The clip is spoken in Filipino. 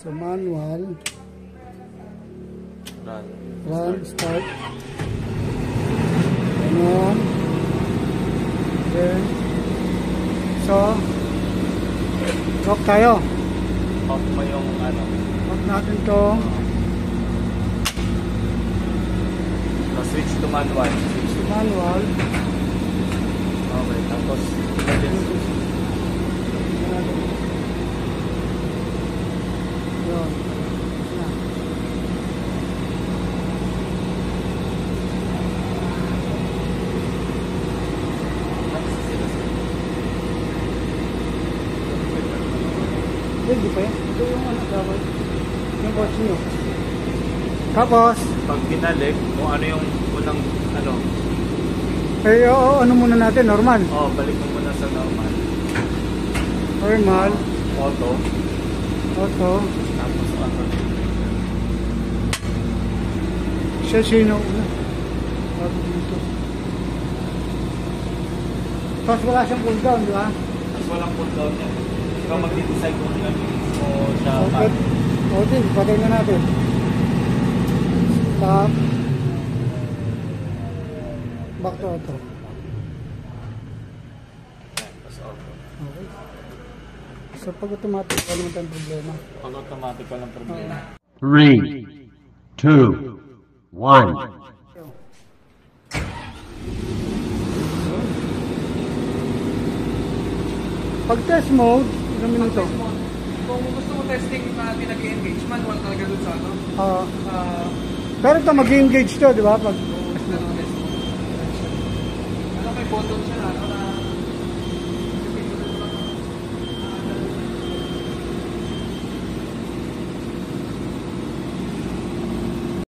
So manual. Run, start. Ganun. Okay. So, lock tayo. Off mo yung ano. Lock natin to. So, switch to manual. Switch to manual. Okay, tapos yun. Hindi pa yan. Ito yung ano dapat. Yung coach nyo. Tapos, pag binalik, kung ano yung unang ano. eh, ano muna natin, normal. Balik mo muna sa normal. Normal. Auto. Auto. Tapos auto. Siya sino una. Bago dito. Tapos wala siyang cool down, di ba? Tapos walang pull down yan. Ikaw mag-decide kung ano mo siya. Okay. Okay, patay na natin. Stop. Back to auto. Tapos auto. Okay. So pag automatic, wala naman tayong problema. Pag automatic, walang problema. 3, 2, 1. Pag test mode, ilang minuto? Kung gusto mo testing na pinag-engage, manual talaga dun sa ano? Pero ito mag-engage to, di ba? Pag Ano, may button siya na, ano na